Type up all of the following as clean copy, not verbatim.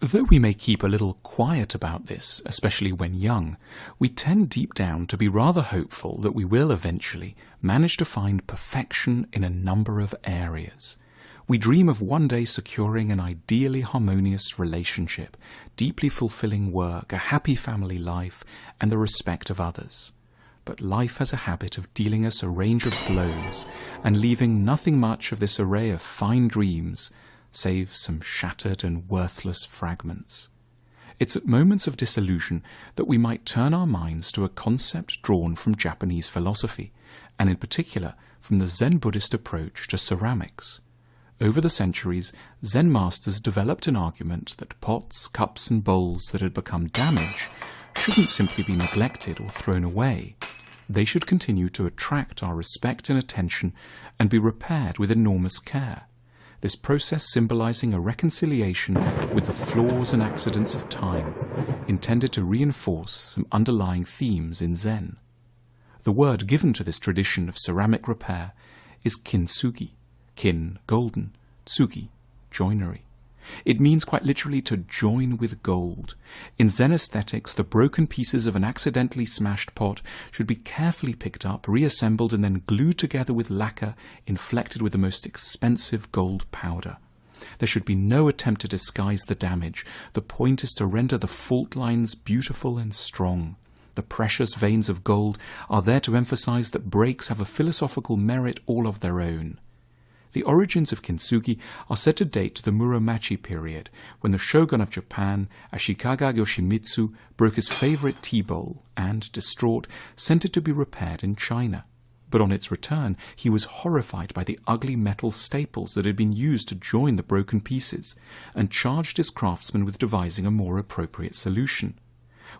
Though we may keep a little quiet about this, especially when young, we tend deep down to be rather hopeful that we will eventually manage to find perfection in a number of areas. We dream of one day securing an ideally harmonious relationship, deeply fulfilling work, a happy family life, and the respect of others. But life has a habit of dealing us a range of blows and leaving nothing much of this array of fine dreams save some shattered and worthless fragments. It's at moments of disillusion that we might turn our minds to a concept drawn from Japanese philosophy, and in particular from the Zen Buddhist approach to ceramics. Over the centuries, Zen masters developed an argument that pots, cups and bowls that had become damaged shouldn't simply be neglected or thrown away. They should continue to attract our respect and attention and be repaired with enormous care. This process symbolizing a reconciliation with the flaws and accidents of time, intended to reinforce some underlying themes in Zen. The word given to this tradition of ceramic repair is kintsugi, kin, golden, tsugi, joinery. It means quite literally to join with gold. In Zen aesthetics, the broken pieces of an accidentally smashed pot should be carefully picked up, reassembled, and then glued together with lacquer inflected with the most expensive gold powder. There should be no attempt to disguise the damage. The point is to render the fault lines beautiful and strong. The precious veins of gold are there to emphasize that breaks have a philosophical merit all of their own. The origins of kintsugi are said to date to the Muromachi period, when the shogun of Japan, Ashikaga Yoshimitsu, broke his favorite tea bowl and, distraught, sent it to be repaired in China. But on its return, he was horrified by the ugly metal staples that had been used to join the broken pieces, and charged his craftsmen with devising a more appropriate solution.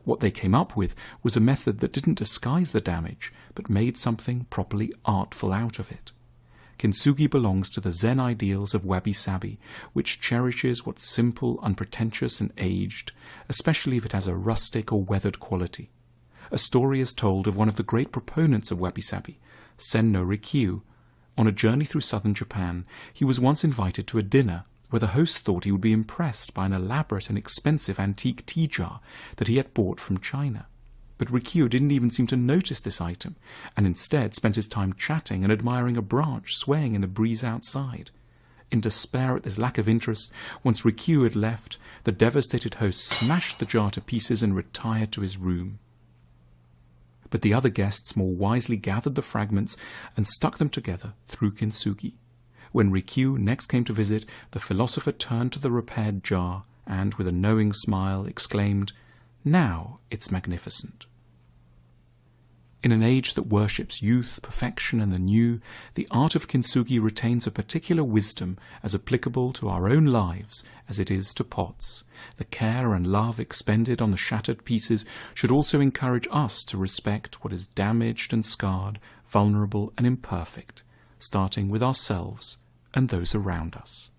What they came up with was a method that didn't disguise the damage, but made something properly artful out of it. Kintsugi belongs to the Zen ideals of wabi-sabi, which cherishes what's simple, unpretentious and aged, especially if it has a rustic or weathered quality. A story is told of one of the great proponents of wabi-sabi, Sen no Rikyu. On a journey through southern Japan, he was once invited to a dinner where the host thought he would be impressed by an elaborate and expensive antique tea jar that he had bought from China. But Rikyu didn't even seem to notice this item, and instead spent his time chatting and admiring a branch swaying in the breeze outside. In despair at this lack of interest, once Rikyu had left, the devastated host smashed the jar to pieces and retired to his room. But the other guests more wisely gathered the fragments and stuck them together through kintsugi. When Rikyu next came to visit, the philosopher turned to the repaired jar and, with a knowing smile, exclaimed, "Now it's magnificent." In an age that worships youth, perfection, and the new, the art of kintsugi retains a particular wisdom as applicable to our own lives as it is to pots. The care and love expended on the shattered pieces should also encourage us to respect what is damaged and scarred, vulnerable and imperfect, starting with ourselves and those around us.